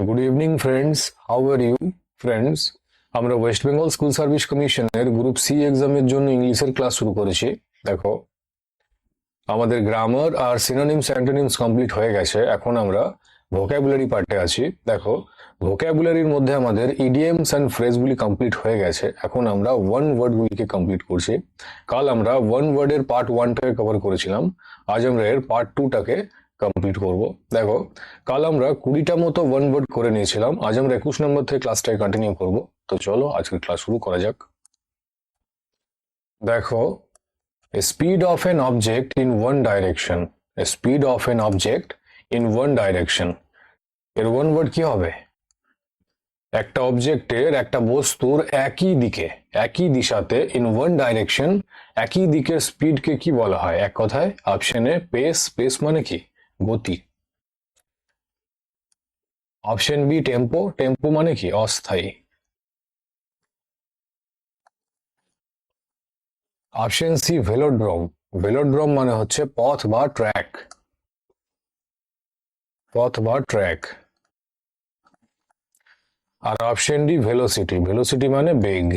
Good evening friends, how are you friends? আমরা West Bengal school service কমিশনের group C এক্সামের জন্য ইংলিশের ক্লাস শুরু করেছি। দেখো, আমাদের গ্রামার আর সিনোনিমস অ্যান্টোনিমস কমপ্লিট হয়ে গেছে। এখন আমরা ভোক্যাবুলারি পার্টে আছি। দেখো, ভোক্যাবুলারির মধ্যে আমাদের ইডিয়মস অ্যান্ড ফ্রেজগুলি কমপ্লিট হয়ে গেছে। এখন আমরা ওয়ান ওয়ার্ডগুলিকে কমপ্লিট করছি। কাল আমরা ওয়ান ওয়ার্ডের পার্ট 1টাকে কভার করেছিলাম। আজ আমরা এর পার্ট 2টাকে কমপ্লিট করব। দেখো, কাল আমরা 20টা মতো ওয়ান ওয়ার্ড করে নিয়েছিলাম। আজ আমরা 21 নম্বর থেকে ক্লাসটাকে কন্টিনিউ করব। তো চলো আজকের ক্লাস শুরু করা যাক। দেখো, a speed of an object in one direction, a speed of an object in one direction, এর ওয়ান ওয়ার্ড কি হবে? একটা অবজেক্টের, একটা বস্তুর একই দিকে, একই দিশাতে, ইন ওয়ান ডাইরেকশন, একই দিকের স্পিডকে কি বলা হয়? এক কথায় অপশন এ পেস। পেস মানে কি? গতি। Option B tempo. টেম্পো মানে কি? অস্থায়ী। Option C ভেলোড্রোম। ভেলোড্রোম মানে হচ্ছে পথ বা ট্র্যাক। পথ বা ট্র্যাক। আর অপশন ডি ভেলোসিটি। ভেলোসিটি মানে বেগ।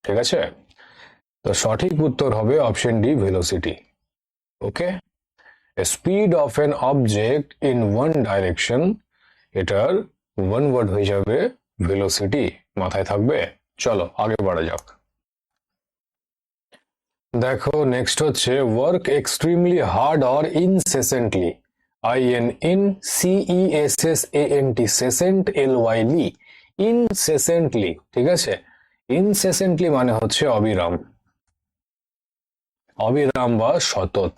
ঠিক আছে, তো সঠিক উত্তর হবে option D velocity. Okay, speed of an object in one direction, এটার ওয়ান ওয়ার্ড হয়ে যাবে ভেলোসিটি। মাথায় থাকবে। চলো আগে বাড়া যাক। দেখো, নেক্সট হচ্ছে work extremely hard or incessantly. INCESSANT, সেসেন্ট, LYLY, ইনসেসেন্টলি। ঠিক আছে, ইনসেসেন্টলি মানে হচ্ছে অবিরাম, অবিরাম বা সতত।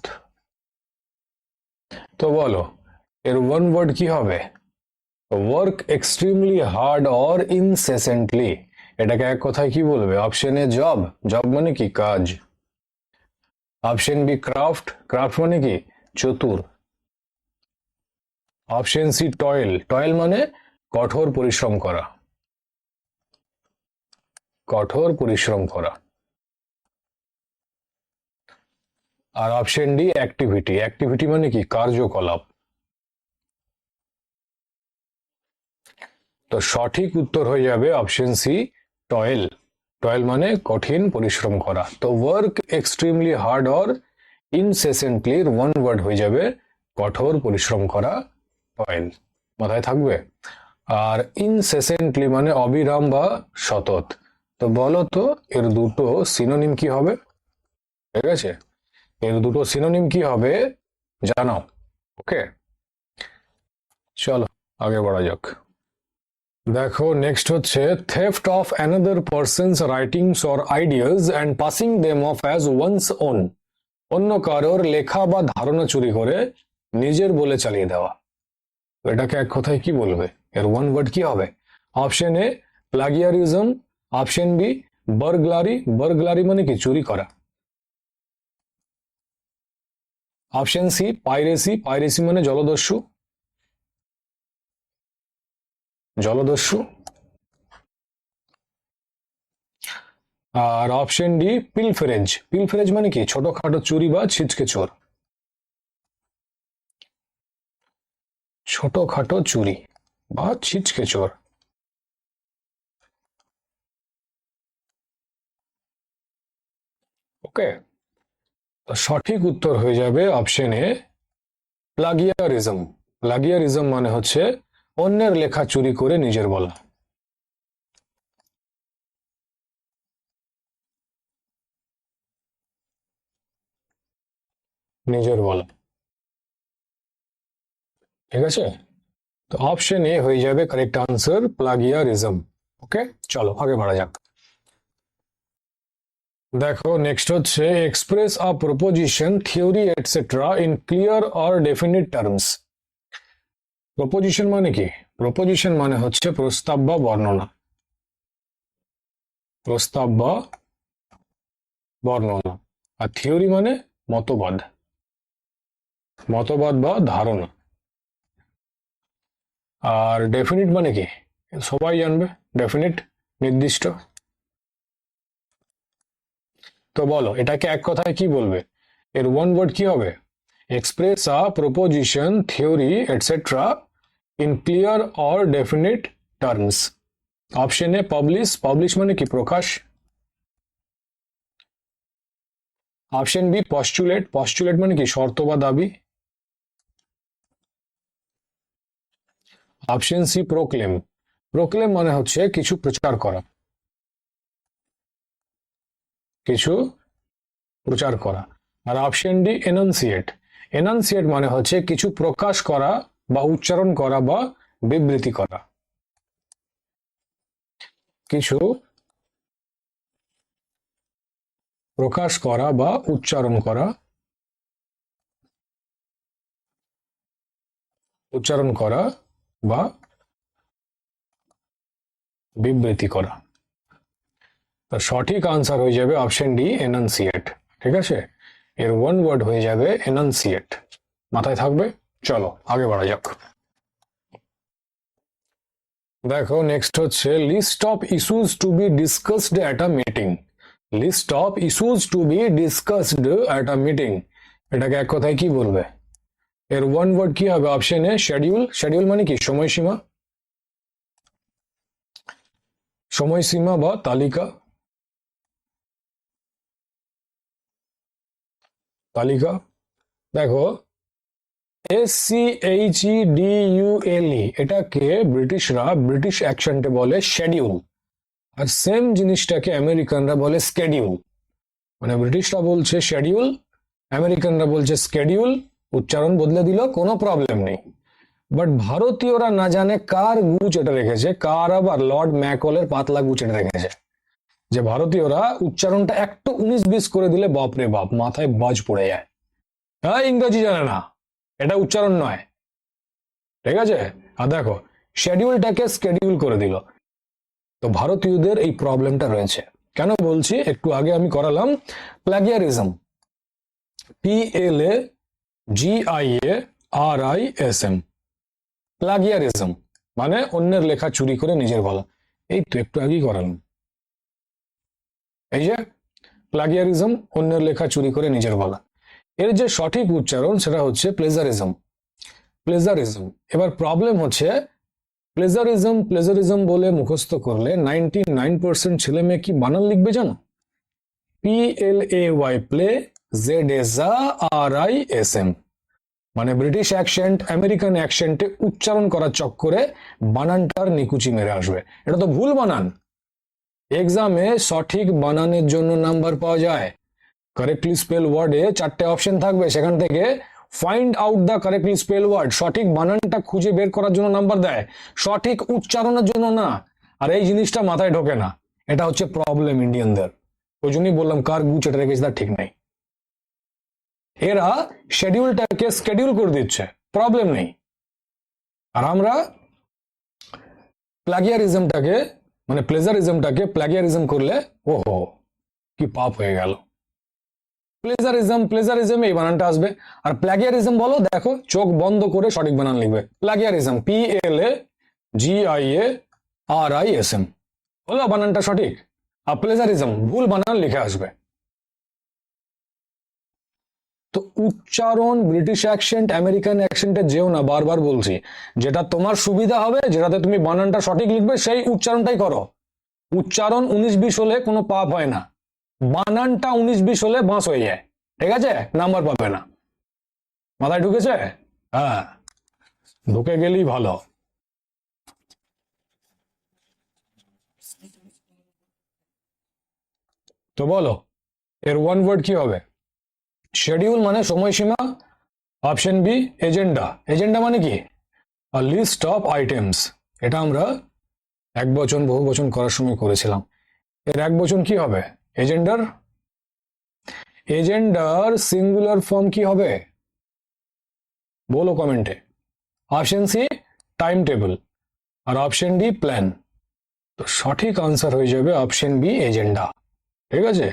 তো বলো, এর ওয়ান ওয়ার্ড কি হবে? ওয়ার্ক এক্সট্রিমলি হার্ড অর ইনসেসেন্টলি, এটাকে এক কথায় কি বলবে? Option A job. জব মানে কি? কাজ। Option B craft. ক্রাফট মানে কি? চতুর। Option C toil. টয়েল মানে কঠোর পরিশ্রম করা। কঠোর পরিশ্রম করা। আর অপশন ডি অ্যাক্টিভিটি। অ্যাক্টিভিটি মানে কি? কার্যকলাপ। তো সঠিক উত্তর হয়ে যাবে অপশন সি টয়েল। টয়েল মানে কঠিন পরিশ্রম করা। তো work extremely hard or incessantly one word হয়ে যাবে কঠোর পরিশ্রম করা, টয়েল। মাথায় থাকবে। আর ইনসেসেন্টলি মানে অবিরাম বা সতত। তো বলো তো এর দুটো সিনোনিম কি হবে? ঠিক আছে, এর দুটো সিনোনিম কি হবে জানাও। ওকে, চলো আগে বড়া যাক। দেখো, নেক্সট হচ্ছে theft of another persons writings or ideas and passing them of as one's own. অন্য কারোর লেখা বা ধারণা চুরি করে নিজের বলে চালিয়ে দেওয়া। এটাকে এক কথায় কি বলবে? এর ওয়ান ওয়ার্ড কি হবে? Option A plagiarism. Option B burglary. Burglary মানে কি? চুরি করা। Option C piracy. পাইরেসি মানে জলদস্যু। জলদস্যু। আর অপশন ডি পিলফেরেজ। পিলফেরেজ মানে কি? ছোটখাটো চুরি বা ছিচকে চোর। ছোটখাটো চুরি বা ছিচকে চোর। ওকে, তো সঠিক উত্তর হয়ে যাবে অপশন এ প্লাগিয়ারিজম। প্লাগিয়ারিজম মানে হচ্ছে অন্যের লেখা চুরি করে নিজের বলা। নিজের বলা। ঠিক আছে, তো অপশন এ হয়ে যাবে কারেক্ট আনসার, প্লাগিয়ারিজম। ওকে, চলো আগে বাড়া যাক। দেখো, নেক্সট হচ্ছে express a proposition, theory etcetera in clear or definite terms. Proposition মানে কি? প্রপোজিশন মানে হচ্ছে প্রস্তাব বা বর্ণনা। প্রস্তাব বা বর্ণনা। আর থিওরি মানে মতবাদ। মতবাদ বা ধারণা। আর ডেফিনিট মানে কি? সবাই জানবে। ডেফিনিট, নির্দিষ্ট। তো বলো, এটাকে এক কথায় কি বলবে? এর ওয়ান ওয়ার্ড কি হবে? Express a proposition, theory etcetera in clear or definite terms. Option A publish, publish মানে কি প্রকাশ। অপশন বি পস্টুলেট, পস্টুলেট মানে কি শর্ত বা দাবি। অপশন সি প্রোক্লেম, প্রোক্লেম মানে হচ্ছে কিছু প্রচার করা, কিছু প্রচার করা। আর অপশন ডি এনাউন্সিয়েট, এনাউন্সিয়েট মানে হচ্ছে কিছু প্রকাশ করা বা উচ্চারণ করা বা বিবৃতি করা, কিছু প্রকাশ করা বা উচ্চারণ করা, উচ্চারণ করা বা বিবৃতি করা। তার সঠিক আনসার হয়ে যাবে অপশন ডি এনাউন্সিয়েট। ঠিক আছে, এর ওয়ান ওয়ার্ড হয়ে যাবে এনাউন্সিয়েট। মাথায় থাকবে। চলো আগে বাড়া যাক। দেখো নেক্সট হচ্ছে list of issues to be discussed at a meeting. List of issues to be discussed at a meeting, এটাকে এক কথায় কি বলবে? এর ওয়ান ওয়ার্ড কি হবে? অপশন এ শিডিউল, শিডিউল মানে কি সময়সীমা, সময়সীমা বা তালিকা, তালিকা। দেখো SCHEDULE এটাকে ব্রিটিশরা ব্রিটিশ অ্যাকসেন্টে বলে শিডিউল, আর সেম জিনিসটাকে আমেরিকানরা বলে স্কেডিউল। মানে ব্রিটিশরা বলছে শিডিউল, আমেরিকানরা বলছে স্কেডিউল, উচ্চারণ বদলে দিল, কোনো প্রবলেম নেই। বাট ভারতীয়রা না জানে কার গুচ এটা রেখেছে, কার আবার লর্ড ম্যাকলের পাতলা গুচ এটা রেখেছে, যে ভারতীয়রা উচ্চারণটা একটু 19-20 করে দিলে বাপরে বাপ মাথায় বাজ পড়ে যায়। হ্যাঁ ইংরেজি জানে না, এটা উচ্চারণ নয়। ঠিক আছে, আর দেখো শিডিউলটাকে স্কেডিউল করে দিল। তো ভারতীয়দের এই প্রবলেমটা রয়েছে। কেন বলছি একটু আগে আমি করালাম, প্লাগিয়ারিজম, PLAGIARISM, প্লাগিয়ারিজম মানে অন্যের লেখা চুরি করে নিজের বলা। এই তো একটু আগেই করালাম, এই যে প্লাগিয়ারিজম, অন্যের লেখা চুরি করে নিজের বলা। এর যে সঠিক উচ্চারণ সেটা হচ্ছে প্লেজারিজম, প্লেজারিজম। এবার প্রবলেম হচ্ছে প্লেজারিজম, প্লেজারিজম বলে মুখস্থ করলে 99% ছেলে মেয়ে কি বানান লিখবে জানো? PLAY প্লে, ZARISM, মানে ব্রিটিশ অ্যাকসেন্ট আমেরিকান অ্যাকসেন্টে উচ্চারণ করার চক্করে বানানটার নিকুচি মেরে আসবে। এটা তো ভুল বানান। এক্সামে সঠিক বানানের জন্য নাম্বার পাওয়া যায়। কারেক্টলি স্পেল ওয়ার্ডে 4টে অপশন থাকবে, সেখান থেকে find out the correctly spell word, সঠিক বানানটা খুঁজে বের করার জন্য নাম্বার দেয়, সঠিক উচ্চারণের জন্য না। আর এই জিনিসটা মাথায় ঢোকে না, এটা হচ্ছে প্রবলেম ইন্ডিয়ানদের। ওই জন্যই বললাম কার গুচ এটা রেখেছে তার ঠিক নাই। এরা শিডিউলটাকে স্কেডিউল করে দিচ্ছে, প্রবলেম নেই। আর আমরা প্লাগিয়ারিজমটাকে মানে প্লেজারিজমটাকে প্লাগিয়ারিজম করলে ওহো কি পাপ হয়ে গেল। প্লেজারিজম, প্লেজারিজম এই বানানটা আসবে। আর প্লাগিয়ারিজম বলো, দেখো চোখ বন্ধ করে সঠিক বানান লিখবে, প্লাগিয়ারিজম PLAGIARISM হলো বানানটা সঠিক। আর প্লেজারিজম ভুল বানান লিখে আসবে। তো উচ্চারণ ব্রিটিশ অ্যাকসেন্ট আমেরিকান অ্যাকসেন্টে যেও না, বারবার বলছি। যেটা তোমার সুবিধা হবে, যেটাতে তুমি বানানটা সঠিক লিখবে সেই উচ্চারণটাই করো। উচ্চারণ 19-20 হলে কোনো পাপ হয় না, বানানটা 19-20 হলে বাঁশ হয়ে যায়। ঠিক আছে, নাম্বার পাবে না। মাথায় ঢুকেছে? হ্যাঁ, ঢুকে গেলেই ভালো। তো বলো এর ওয়ান ওয়ার্ড কি হবে? শিডিউল মানে সময়সীমা, অপশন বি এজেন্ডা, এজেন্ডা মানে কি লিস্ট অফ আইটেমস। এটা আমরা এক বচন বহু বচন করার সময় করেছিলাম। এর এক বচন কি হবে? এজেন্ডার। এজেন্ডার সিঙ্গুলার ফর্ম কি হবে বলো কমেন্টে। অপশন সি টাইম টেবিল, আর অপশন ডি প্ল্যান। তো সঠিক আনসার হয়ে যাবে অপশন বি এজেন্ডা। ঠিক আছে,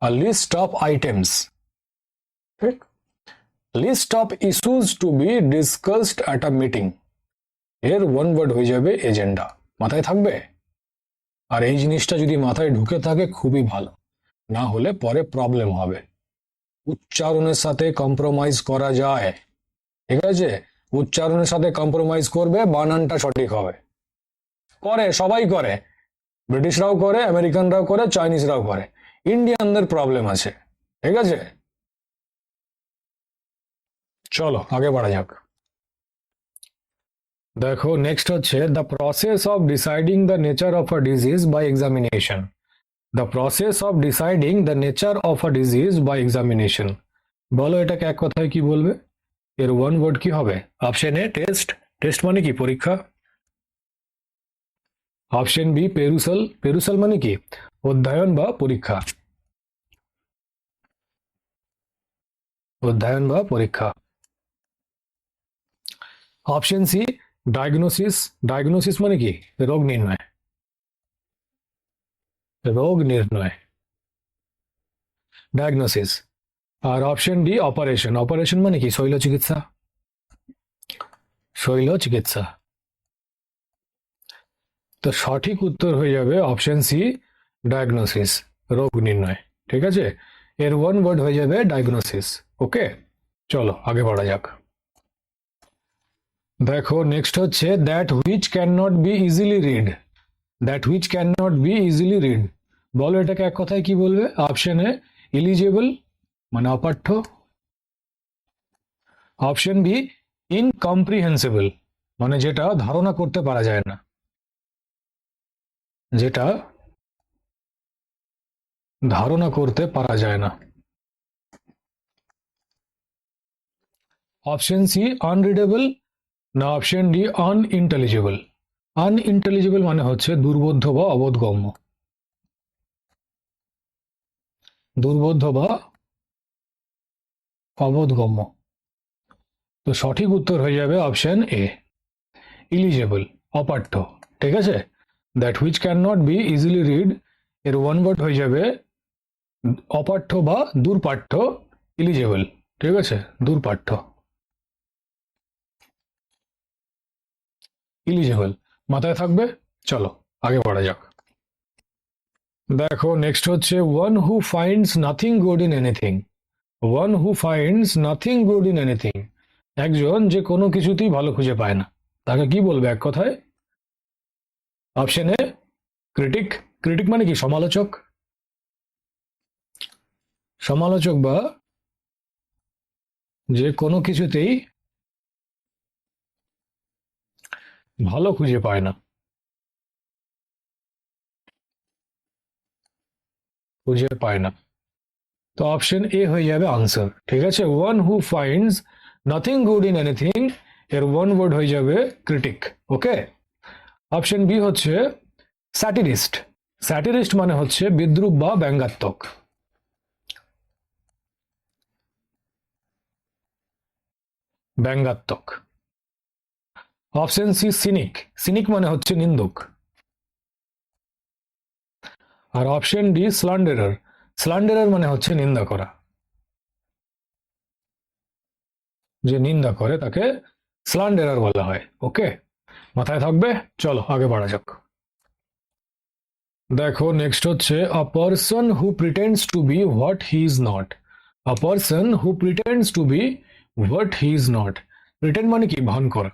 আর লিস্ট অফ আইটেমস, ঠিক, list of issues to be discussed at a meeting, এর ওয়ান ওয়ার্ড হয়ে যাবে এজেন্ডা। মাথায় থাকবে। আর এই জিনিসটা যদি মাথায় ঢুকে থাকে খুবই ভালো, না হলে পরে প্রবলেম হবে। উচ্চারণের সাথে কম্প্রোমাইজ করা যায়, ঠিক আছে। উচ্চারণের সাথে কম্প্রোমাইজ করবে, বানানটা সঠিক হবে। করে, সবাই করে, ব্রিটিশরাও করে, আমেরিকানরাও করে, চাইনিজরাও করে, ইন্ডিয়ানদের প্রবলেম আছে। ঠিক আছে, চলো আগে বাড়া যাক। দেখো নেক্সট হচ্ছে the process of deciding the nature of a disease by examination. The process of deciding the nature of a disease by examination, বলো এটাকে এক কথায় কি বলবে? এর ওয়ান ওয়ার্ড কি হবে? অপশন এ টেস্ট, টেস্ট মানে কি পরীক্ষা। অপশন বি পেরুসল, পেরুসল মানে কি অধ্যয়ন বা পরীক্ষা, অধ্যয়ন বা পরীক্ষা। অপশন সি ডায়াগনোসিস, ডায়াগনোসিস মানে কি রোগ নির্ণয়, রোগ নির্ণয়, ডায়াগনোসিস। আর অপশন ডি অপারেশন, অপারেশন মানে কি শৈল চিকিৎসা, শৈল চিকিৎসা। তো সঠিক উত্তর হয়ে যাবে অপশন সি ডায়াগনোসিস, রোগ নির্ণয়। ঠিক আছে, এর ওয়ান ওয়ার্ড হয়ে যাবে ডায়াগনোসিস। ওকে, চলো আগে বাড়া যাক। দেখো নেক্সট হচ্ছে that which can not be easily read, that which can not be easily read, বলো এটাকে এক কথায় কি বলবে? অপশন এ ইলিজিবল মানে অপাঠ্য, অপশন বি ইনকম্প্রিহেন্সিবল মানে যেটা ধারণা করতে পারা যায় না, যেটা ধারণা করতে পারা যায় না। অপশন সি আনরিডেবল না অপশন ডি আনইন্টেলিজেবল। আনইন্টেলিজেবল মানে হচ্ছে দুর্বোধ্য বা অবোধগম্য, দুর্বোধ্য বা অবোধগম্য। তো সঠিক উত্তর হয়ে যাবে অপশন এ ইলিজেবল, অপাঠ্য। ঠিক আছে, that which can not be easily read এর ওয়ান ওয়ার্ড হয়ে যাবে অপাঠ্য বা দুর্পাঠ্য, ইলিজেবল। ঠিক আছে, দুর্পাঠ্য, ইলিজেবল মাথায় থাকবে। চলো আগে বাড়া যাক। দেখো নেক্সট হচ্ছে one who finds nothing good in anything, one who finds nothing good in anything, একজন যে কোনো কিছুতেই ভালো খুঁজে পায় না, তাকে কি বলবে এক কথায়? অপশন এ ক্রিটিক, ক্রিটিক মানে কি সমালোচক, সমালোচক বা যে কোনো কিছুতেই ভালো খুঁজে পায় না, খুঁজে পায় না। তো অপশন এ হয়ে যাবে আনসার। ঠিক আছে, one who finds nothing good in anything এর ওয়ান ওয়ার্ড হয়ে যাবে ক্রিটিক। ওকে, অপশন বি হচ্ছে স্যাটিরিস্ট, স্যাটিরিস্ট মানে হচ্ছে বিদ্রুপ বা ব্যঙ্গাত্মক, ব্যঙ্গাত্মক। অপশন সি সিনিক, সিনিক মানে হচ্ছে নিন্দুক। আর অপশন ডি স্ল্যান্ডারার, স্ল্যান্ডারার মানে হচ্ছে নিন্দা করা, যে নিন্দা করে তাকে স্ল্যান্ডারার বলা হয়। ওকে, মাথায় থাকবে। চলো আগে বাড়া যাক। দেখো নেক্সট হচ্ছে a person who pretends to be what he is not, a person who pretends to be what he is not, pretend মানে কি ভান করা।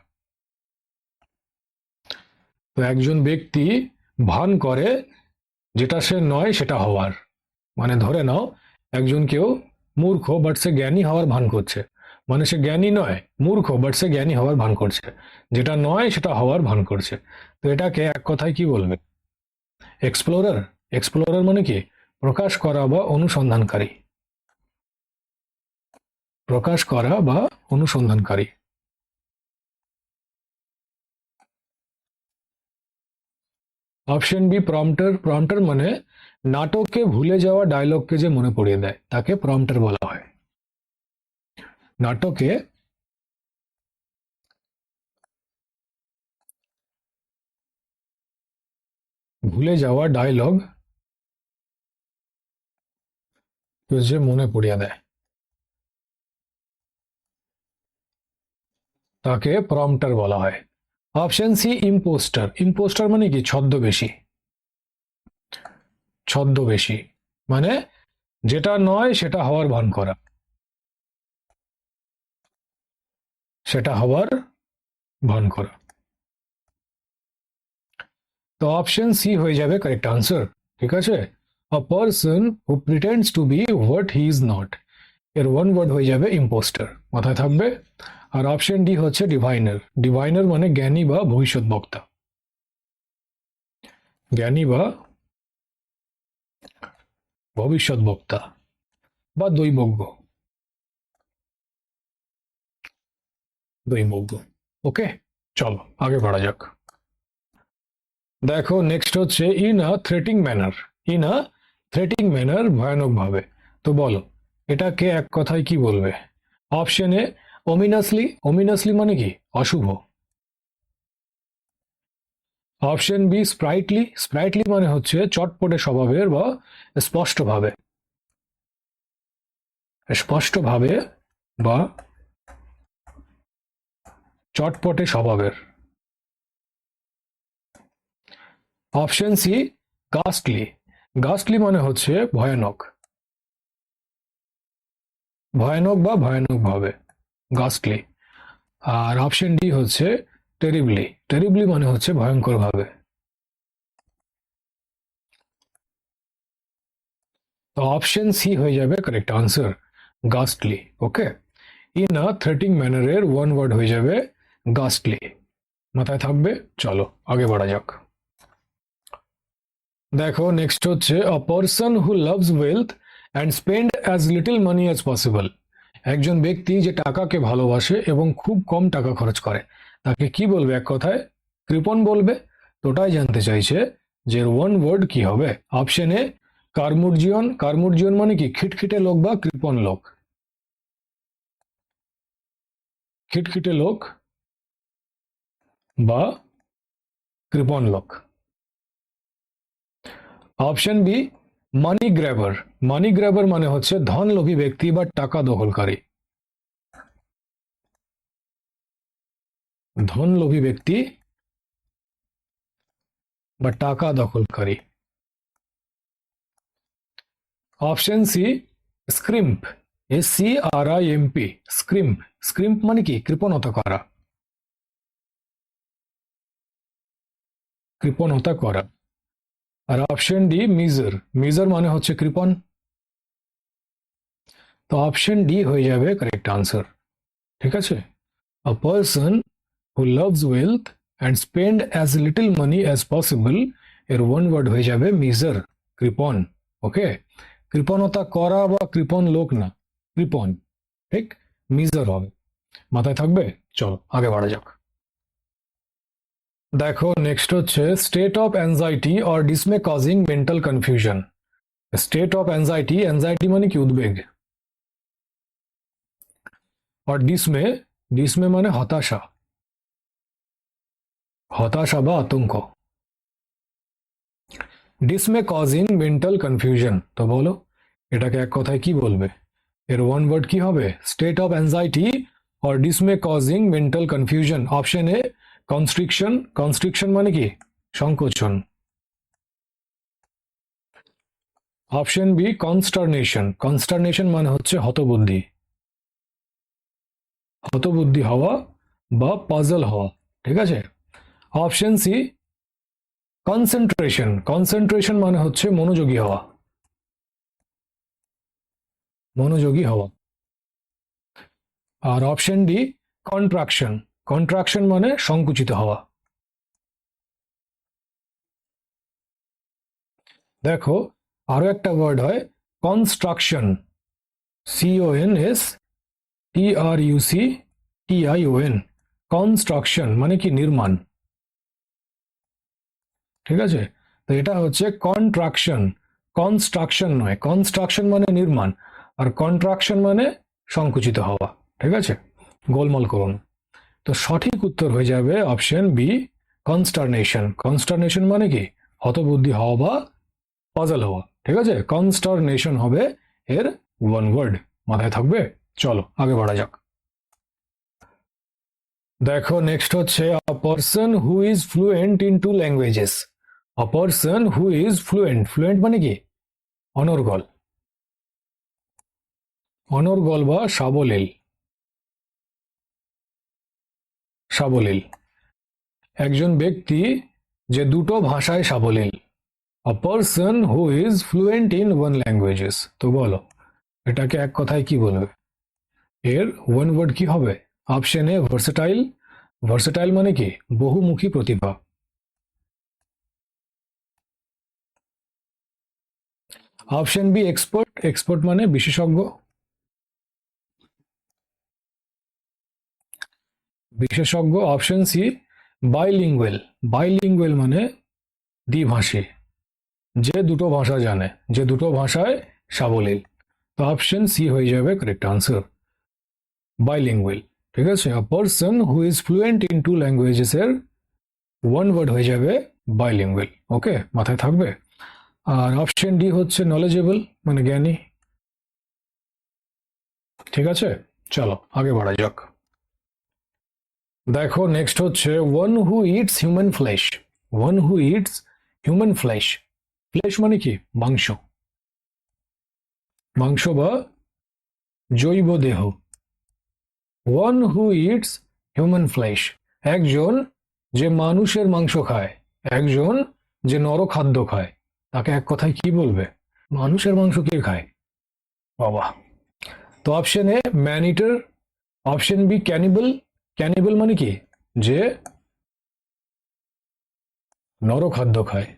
তো একজন ব্যক্তি ভান করে যেটা সে নয় সেটা হওয়ার, মানে ধরে নাও একজন কেউ মূর্খ বাট সে জ্ঞানী হওয়ার ভান করছে, মানে সে জ্ঞানী নয়, মূর্খ বাট সে জ্ঞানী হওয়ার ভান করছে, যেটা নয় সেটা হওয়ার ভান করছে। তো এটাকে এক কথায় কি বলবে? এক্সপ্লোরার, এক্সপ্লোরার মানে কি প্রকাশ করা বা অনুসন্ধানকারী, প্রকাশ করা বা অনুসন্ধানকারী। অপশন বি প্রম্পটার, প্রম্পটার মানে নাটকে ভুলে যাওয়া ডায়লগকে যে মনে পড়িয়ে দেয় তাকে প্রম্পটার বলা হয়। নাটকে ভুলে যাওয়া ডায়লগ যে মনে পড়িয়ে দেয় তাকে প্রম্পটার বলা হয়। অপশন সি ইম্পোস্টার, ইম্পোস্টার মানে কি ছদ্মবেশী, ছদ্মবেশী মানে যেটা নয় সেটা হওয়ার ভান করা, সেটা হওয়ার ভান করা। তো অপশন সি হয়ে যাবে কারেক্ট আনসার। ঠিক আছে, a person who pretends to be what he is not, এর ওয়ান ওয়ার্ড হয়ে যাবে ইম্পোস্টার, মাথায় থাকবে। আর অপশন ডি হচ্ছে ডিভাইনার। ডিভাইনার মানে জ্ঞানী বা ভবিষ্যৎ বক্তা, জ্ঞানী বা ভবিষ্যৎ বক্তা বা দৈবজ্ঞ, দৈবজ্ঞ। ওকে, চলো আগে বাড়া যাক। দেখো নেক্সট হচ্ছে in a threatening manner. In a threatening manner, ভয়ানক ভাবে। তো বলো এটাকে এক কথায় কি বলবে? Option A ওমিনাসলি। ওমিনাসলি মানে কি? অশুভ। Option B sprightly. স্প্রাইটলি মানে হচ্ছে চটপটে স্বভাবের বা স্পষ্টভাবে, স্পষ্টভাবে বা চটপটে স্বভাবের। Option C গাস্টলি। গাস্টলি মানে হচ্ছে ভয়ানক, ভয়ানক বা ভয়ানক ভাবে, গাস্টলি। আর অপশন ডি হচ্ছে টেরিবলি। টেরিবলি মানে হচ্ছে ভয়ঙ্কর ভাবে। তো অপশন সি হয়ে যাবে correct answer, ghastly. Okay, in a threatening ম্যানারের ওয়ান ওয়ার্ড হয়ে যাবে গাস্টলি, মাথায় থাকবে। চলো আগে বাড়া যাক। দেখো নেক্সট হচ্ছে a person who loves wealth and spend as little money as possible. একজন ব্যক্তি যে টাকাকে ভালোবাসে এবং খুব কম টাকা খরচ করে, তাকে কি বলবে এক কথায়? কৃপণ বলবে। তো ওটাই জানতে চাইছে যে ওয়ান ওয়ার্ড কি হবে। অপশন এ কার্মুর্জিয়ন। কার্মুর্জিয়ন মানে কি? খিটখিটে লোক বা কৃপণ লোক, খিটখিটে লোক বা কৃপণ লোক। অপশন বি মানি গ্র্যাবার। মানি গ্র্যাবার মানে হচ্ছে ধন লোভী ব্যক্তি বা টাকা দখলকারী, ধন লোভী ব্যক্তি বা টাকা দখলকারী। Option C scrimp. SCRIMP, scrimp. Scrimp মানে কি? কৃপণতা করা, কৃপণতা করা। আর অপশন ডি মিজার। মিজার মানে হচ্ছে কৃপণ। তো অপশন ডি হয়ে যাবে কারেক্ট আনসার। ঠিক আছে, a person who loves wealth and spend as little money as possible, এর ওয়ান ওয়ার্ড হয়ে যাবে মিজার, কৃপণ। ওকে, কৃপণতা করা বা কৃপণ লোক না, কৃপণ। ঠিক, মিজার হবে, মাথায় থাকবে। চলো আগে বাড়া যাক। দেখো নেক্সট হচ্ছে state of anxiety or dismay causing mental confusion. State of anxiety, anxiety মানে কি? উদ্বেগ। আর ডিসমে, ডিসমে মানে হতাশা, হতাশা বা আতঙ্ক। ডিসমে কজিং মেন্টাল কনফিউশন, তো বলো এটাকে এক কথায় কি বলবে? এর ওয়ান ওয়ার্ড কি হবে? State of anxiety or dismay causing mental confusion. Option A constriction. Constriction মানে কি? সংকোচন। Option B কনস্টারনেশন। কনস্টারনেশন মানে হচ্ছে হতবুদ্ধি, হতবুদ্ধি হওয়া বা পাজল হওয়া। ঠিক আছে। Option C concentration. কনসেন্ট্রেশন মানে হচ্ছে মনোযোগী হওয়া, মনোযোগী হওয়া। আর অপশন ডি কন্ট্রাকশন। কন্ট্রাকশন মানে সংকুচিত হওয়া। দেখো আরো একটা ওয়ার্ড হয় কনস্ট্রাকশন। CONSTRUCTION। কনস্ট্রাকশন মানে কি? নির্মাণ। ঠিক আছে, তো এটা হচ্ছে কন্ট্রাকশন, কনস্ট্রাকশন নয়। কনস্ট্রাকশন মানে নির্মাণ, আর কন্ট্রাকশন মানে সংকুচিত হওয়া। ঠিক আছে, গোলমাল করুন। তো সঠিক উত্তর হয়ে যাবে অপশন বি কনস্টারনেশন। কনস্টারনেশন মানে কি? হতবুদ্ধি হওয়া বা পাজল হওয়া। ঠিক আছে, কনস্টারনেশন হবে এর ওয়ান ওয়ার্ড, মাথায় থাকবে। চলো আগে বাড়া যাক। দেখো নেক্সট হচ্ছে a person who is fluent in two languages. A person who is fluent. Fluent মানে কি? অনর্গল, অনর্গল বা সাবলীল। সাবলীল, একজন ব্যক্তি যে দুটো ভাষায় সাবলীল। আ person who is fluent in one languages. তো বলো এটাকে এক কথায় কি বলবে? এর ওয়ান ওয়ার্ড কি হবে? অপশন এ ভার্সেটাইল। ভার্সেটাইল মানে কি? বহুমুখী প্রতিভা। Option B expert. এক্সপার্ট মানে বিশেষজ্ঞ। বিশেষজ্ঞ। Option C bilingual. বাইলিঙ্গুয়াল মানে দ্বিভাষী, যে দুটো ভাষা জানে, যে দুটো ভাষায় সাবলীল। তো অপশন সি হয়ে যাবে কারেক্ট আনসার, বাইলিঙ্গুয়াল। ঠিক আছে, a person who is fluent in two languages এর ওয়ান ওয়ার্ড হয়ে যাবে বাইলিঙ্গুয়াল। ওকে, মাথায় থাকবে। আর অপশন ডি হচ্ছে নলেজেবল মানে জ্ঞানী। ঠিক আছে, চলো আগে বাড়া যাক। দেখো নেক্সট হচ্ছে one who eats human flash. One who eats human flash. Flash মানে কি? মাংস। মাংস বা জৈব দেহ। One who eats human flash, একজন যে মানুষের মাংস খায়, একজন যে নরখাদ্য খায়, তাকে এক কথায় কি বলবে? মানুষের মাংস কে খায় বাবা? তো option A man eater. Option B cannibal. Cannibal মানে কি? যে নরখাদ্য খায়।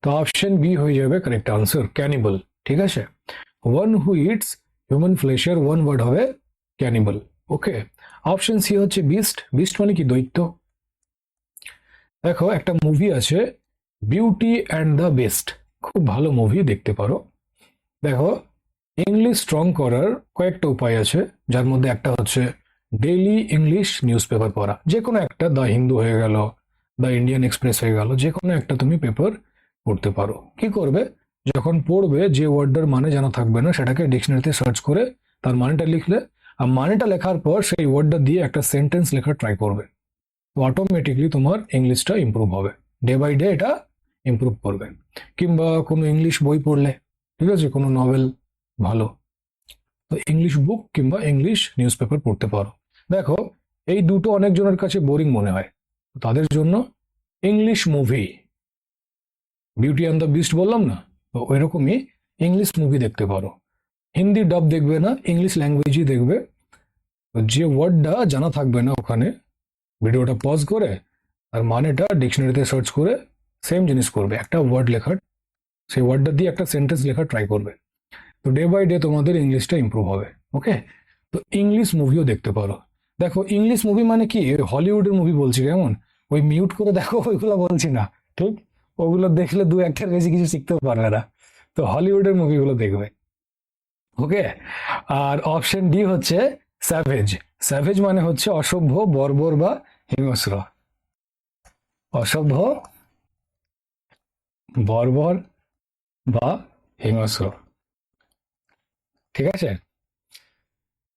তো অপশন বি হয়ে যাবে কারেক্ট আনসার, ক্যানিবল। ঠিক আছে, ওয়ান হু ইটস হিউম্যান ফ্লেশের ওয়ান ওয়ার্ড হবে ক্যানিবল। ওকে, অপশন সি হচ্ছে বিস্ট। বিস্ট মানে কি? দৈত্য। দেখো একটা মুভি আছে বিউটি অ্যান্ড দ্য বেস্ট, খুব ভালো মুভি, দেখতে পারো। দেখো ইংলিশ স্ট্রং করার কয়েকটা উপায় আছে, যার মধ্যে একটা হচ্ছে ডেইলি ইংলিশ নিউজ পেপার পড়া। যে কোনো একটা, দ্য হিন্দু হয়ে গেল, দ্য ইন্ডিয়ান এক্সপ্রেস হয়ে গেল, যে কোনো একটা তুমি পেপার পড়তে পারো। কি করবে? যখন পড়বে, যে ওয়ার্ডটার মানে জানা থাকবে না সেটাকে ডিকশনারিতে সার্চ করে তার মানেটা লিখলে, আর মানেটা লেখার পর সেই ওয়ার্ডটা দিয়ে একটা সেন্টেন্স লেখার ট্রাই করবে। তো অটোমেটিকলি তোমার ইংলিশটা ইম্প্রুভ হবে, ডে বাই ডে এটা ইম্প্রুভ করবে। কিংবা কোনো ইংলিশ বই পড়লে, ঠিক আছে, কোনো নভেল ভালো, তো ইংলিশ বুক কিংবা ইংলিশ নিউজ পেপার পড়তে পারো। দেখো এই দুটো অনেকজনের কাছে বোরিং মনে হয়, তাদের জন্য English movie, beauty and the beast বললাম না, তো ওইরকমই ইংলিশ মুভি দেখতে পারো। হিন্দি ডাব দেখবে না, ইংলিশ ল্যাঙ্গুয়েজই দেখবে। তো যে ওয়ার্ডটা জানা থাকবে না ওখানে, ভিডিওটা পজ করে আর মানেটা ডিকশনারিতে সার্চ করে সেম জিনিস করবে, একটা ওয়ার্ড লেখার, সেই ওয়ার্ডটা দিয়ে একটা সেন্টেন্স লেখার ট্রাই করবে। তো ডে বাই ডে তোমাদের ইংলিশটা ইম্প্রুভ হবে। ওকে, তো ইংলিশ মুভিও দেখতে পারো। দেখো ইংলিশ মুভি মানে কি? হলিউডের মুভি বলছি, কেমন ওই মিউট করে দেখো ওইগুলো বলছি না, ঠিক? ওগুলো দেখলে দু একটার বেশি কিছু শিখতেও পারবে না। তো হলিউডের মুভিগুলো দেখবে। ওকে, আর অপশন ডি হচ্ছে স্যাভেজ। স্যাভেজ মানে হচ্ছে অসভ্য, বর্বর বা হিংস্র। অসভ্য, বর্বর বা হিংস্র। ঠিক আছে,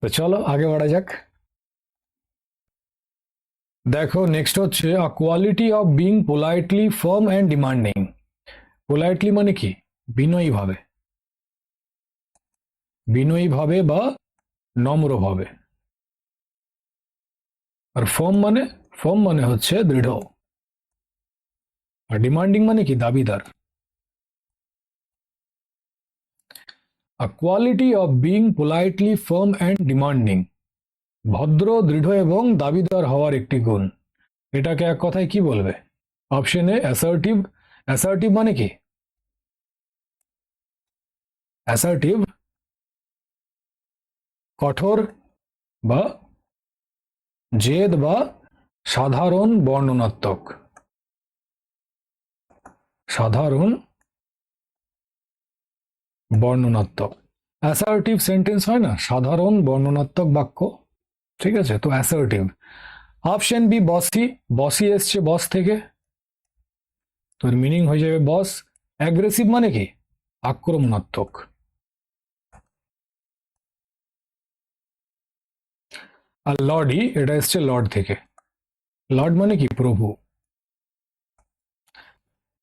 তো চলো আগে বাড়া যাক। দেখো নেক্সট হচ্ছে আ quality of being politely farm and demanding. Politely মানে কি? বিনয়ী ভাবে, বিনয়ী ভাবে বা নম্র ভাবে। আর ফর্ম মানে হচ্ছে দৃঢ়। আর ডিমান্ডিং মানে কি? দাবিদার। আ quality of being politely farm and demanding, ভদ্র, দৃঢ় এবং দাবিদার হওয়ার একটি গুণ। এটাকে এক কথায় কি বলবে? Option A assertive. অ্যাসার্টিভ মানে কি? অ্যাসার্টিভ কঠোর বা জেদ বা সাধারণ বর্ণনাত্মক। সাধারণ বর্ণনাত্মক। অ্যাসার্টিভ সেন্টেন্স হয় না, সাধারণ বর্ণনাত্মক বাক্য। ঠিক আছে, তো অ্যাসার্টিভ। অপশন বি বসি। বসি এসছে বস থেকে, তোর মিনিং হয়ে যাবে বস। অ্যাগ্রেসিভ মানে কি? আক্রমণাত্মক। আর লর্ডই, এটা এসছে লর্ড থেকে। লর্ড মানে কি? প্রভু।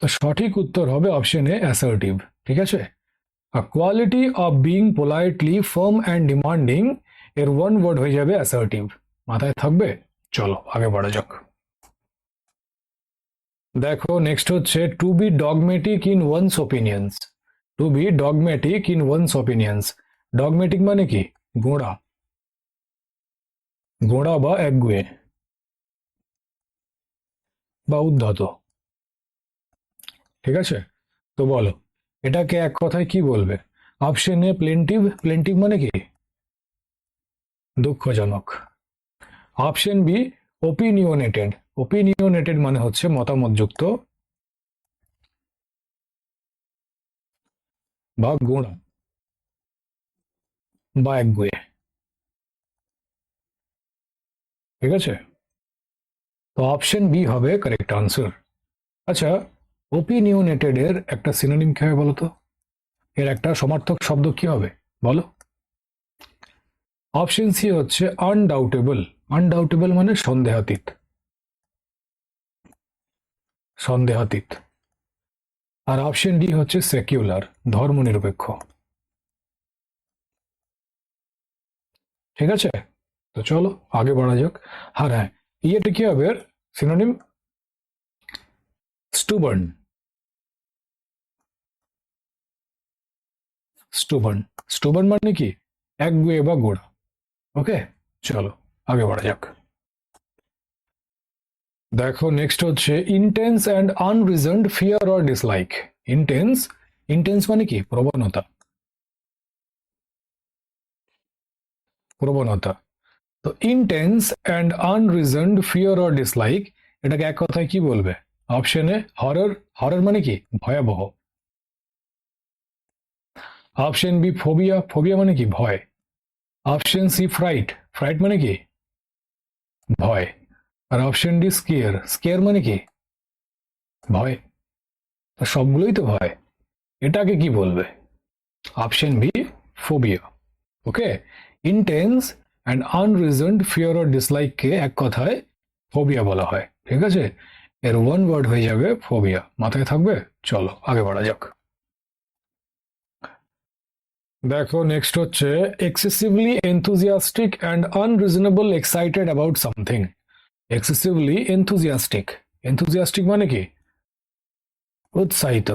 তো সঠিক উত্তর হবে অপশন এ অ্যাসার্টিভ। ঠিক আছে, আ quality of being politely farm and demanding এর ওয়ান ওয়ার্ড হয়ে যাবে অ্যাসার্টিভ। মাথায় থাকবে। চলো আগে বাড়া যাক। দেখো নেক্সট হচ্ছে to be dogmatic in one's opinions. To be dogmatic in one's opinions. Dogmatic মানে কি? গোঁড়া, গোঁড়া বা একগুঁয়ে বা উদ্ধত। ঠিক আছে, তো বলো এটাকে এক কথায় কি বলবে? Option A প্লেন্টিভ। প্লেন্টিভ মানে কি? দুঃখজনক। Option B opinionated. ওপিনিয়নেটেড মানে হচ্ছে মতামতযুক্ত বা গোঁড়া বা একগুঁয়ে। ঠিক আছে, তো অপশন বি হবে কারেক্ট আনসার। আচ্ছা, ওপিনিয়নেটেড এর একটা সিনোনিম কি হবে বলো তো? এর একটা সমার্থক শব্দ কি হবে বলো? অপশন সি হচ্ছে আনডাউটেবল। আনডাউটেবল মানে সন্দেহাতীত, সন্দেহাতীত। আর অপশন ডি হচ্ছে সেকুলার, ধর্মনিরপেক্ষ। ঠিক আছে, তো চলো আগে বাড়া যাক। আর হ্যাঁ, ইয়েটা কি হবে সিনোনিম? স্টুবার্ন। স্টুবার্ন। স্টুবার্ন মানে কি? একগুঁয়ে বা গোঁড়া। ওকে, চলো আগে বাড়া যাক। দেখো নেক্সট হচ্ছে intense and unreasoned fear or dislike. Intense. Intense মানে কি? প্রবণতা, প্রবণতা। তো intense and unreasoned fear or dislike, এটাকে এক কথায় কি বলবে? অপশনে হরর। হরর মানে কি? ভয়াবহ। Option B phobia. ফোবিয়া মানে কি? ভয়। Option C fruit. ফ্রাইট মানে কি? ভয়। আর অপশন ডি স্কেয়ার। স্কেয়ার মানে কি? ভয়। তো সবগুলোই তো ভয়, এটাকে কি বলবে? Option B phobia. Okay, intense and unreasoned fear or dislike কে এক কথায় ফোবিয়া বলা হয়। ঠিক আছে, এর ওয়ান ওয়ার্ড হয়ে যাবে ফোবিয়া। মাথায় থাকবে? চলো আগে বাড়া যাক। দেখো নেক্সট হচ্ছে excessively enthusiastic and unreasonable excited about something. Excessively enthusiastic. Enthusiastic মানে কি? উৎসাহিত।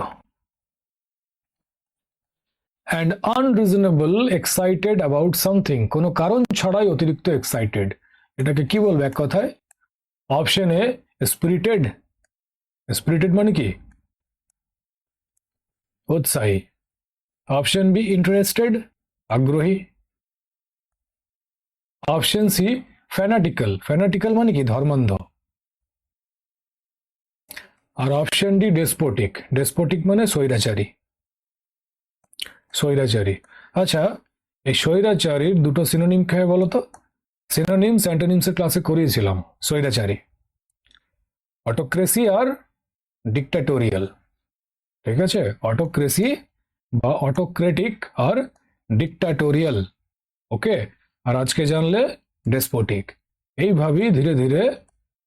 And unreasonable excited about something, কোনো কারণ ছাড়াই অতিরিক্ত এক্সাইটেড। এটাকে কি বলবে এক কথায়? Option A spirited. স্পিরিটেড মানে কি? উৎসাহী। অপশন বি ইন্টারেস্টেড, আগ্রহী। Option C fanatical. ফ্যানাটিক্যাল মানে কি? ধর্মান্ধ। আর অপশন ডি ডেসপোটিক। ডেসপোটিক মানে স্বৈরাচারী। স্বৈরাচারী। আচ্ছা, এই স্বৈরাচারীর দুটো সিনোনিম কে বলো তো? সিনোনিমস অ্যান্টোনিমস এর ক্লাসে করিয়েছিলাম। স্বৈরাচারী অটোক্রেসি আর ডিক্টাটোরিয়াল। ঠিক আছে, অটোক্রেসি বা অটোক্রেটিক আর ডিক্টাটোরিয়াল। ওকে, আর আজকে জানলে ডেসপোটিক। এইভাবেই ধীরে ধীরে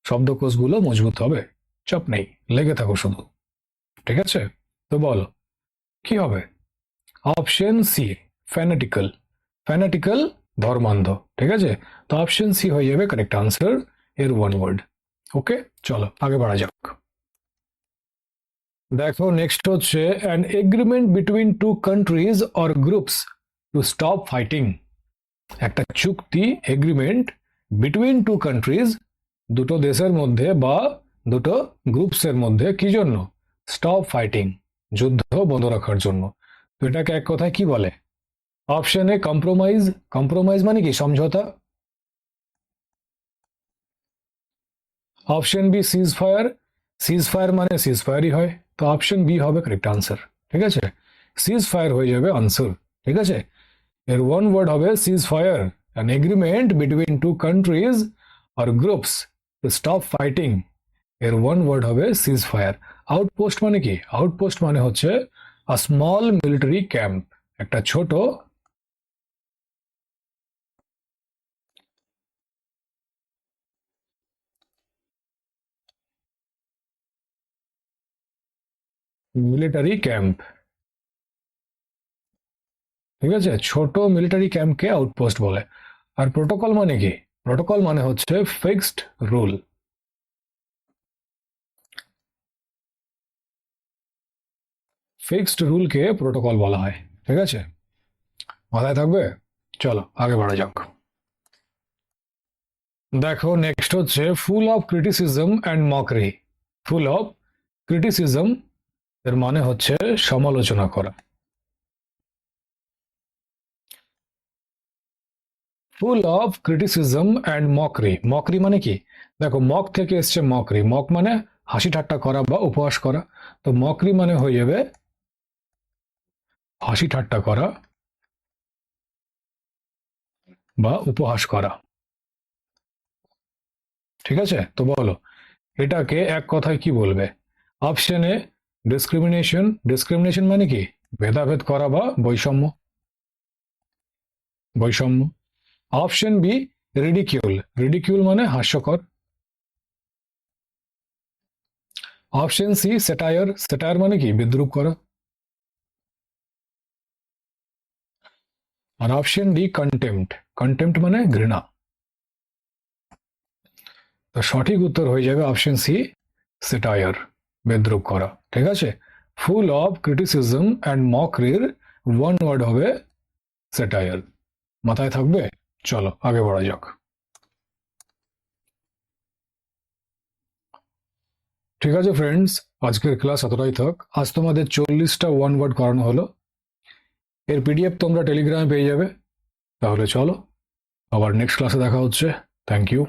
শব্দকোষগুলো মজবুত হবে। চাপ নেই, লেগে থাকো শুধু। ঠিক আছে, তো বলো কি হবে? Option C fanatical. ফ্যানাটিক্যাল ধর্মান্ধ। ঠিক আছে, তো অপশন সি হয়ে যাবে কারেক্ট আনসার, এর ওয়ান ওয়ার্ড। ওকে, চলো আগে বাড়া যাক। দেখো নেক্সট হচ্ছে an agreement between two countries or groups to stop fighting. একটা চুক্তি, এগ্রিমেন্ট বিটুইন টু কান্ট্রিজ, দুটো দেশের মধ্যে বা দুটো গ্রুপসের মধ্যে, কি জন্য? স্টপ ফাইটিং, যুদ্ধ বন্ধ রাখার জন্য। তো এটাকে এক কথায় কি বলে? Option A compromise. কম্প্রোমাইজ মানে কি? সমঝোতা। Option B cease fire. Cease fire মানে সিজ ফায়ারই হয়, তো অপশন বি হবে কারেক্ট আনসার। ঠিক আছে, সিজ ফায়ার হয়ে যাবে আনসার। ঠিক আছে, এর ওয়ান ওয়ার্ড হবে cease fire, an agreement between two countries or groups to stop fighting. এর ওয়ান ওয়ার্ড হবে সিজ ফায়ার। আউটপোস্ট মানে কি? আউটপোস্ট মানে হচ্ছে আ স্মল মিলিটারি ক্যাম্প, একটা ছোট মিলিটারি ক্যাম্প। ঠিক আছে, ছোট মিলিটারি ক্যাম্পকে আউটপোস্ট বলে। আর প্রোটোকল মানে কি? প্রোটোকল মানে হচ্ছে ফিক্সড রুল। ফিক্সড রুলকে প্রোটোকল বলা হয়, ঠিক আছে, মাথায় থাকবে। চলো আগে বাড়া যাক। দেখো নেক্সট হচ্ছে full of criticism and mockery. Full of criticism এর মানে হচ্ছে সমালোচনা করা। Full of criticism and mockery. Mockery মানে কি? দেখো মক থেকে এসছে মকরি, মক মানে হাসি ঠাট্টা করা বা উপহাস করা। তো মকরি মানে হয়ে যাবে হাসি ঠাট্টা করা বা উপহাস করা, ঠিক আছে। তো বলো এটাকে এক কথায় কি বলবে? Option A discrimination. ডিসক্রিমিনেশন মানে কি? ভেদাভেদ করা বা বৈষম্য, বৈষম্য। Option B ridicule. রিডিকিউল মানে হাস্যকর। Option C satire. স্যাটায়ার মানে কি? বিদ্রুপ করা। আর অপশন ডি কন্টেম্পট। কন্টেম্পট মানে ঘৃণা। তো সঠিক উত্তর হয়ে যাবে অপশন সি স্যাটায়ার, বিদ্রুপ করা, ঠিক আছে। ফুল অফ ক্রিটিসিজম অ্যান্ড মকরির ওয়ান ওয়ার্ড হবে স্যাটায়ার, মাথায় থাকবে। চলো আগে বড়া যাক। ঠিক আছে ফ্রেন্ডস, আজকের ক্লাস এতটাই থাক। আজ তোমাদের 40টা ওয়ান ওয়ার্ড করানো হলো। এর পিডিএফ তোমরা টেলিগ্রামে পেয়ে যাবে। তাহলে চলো আবার নেক্সট ক্লাসে দেখা হচ্ছে। Thank you.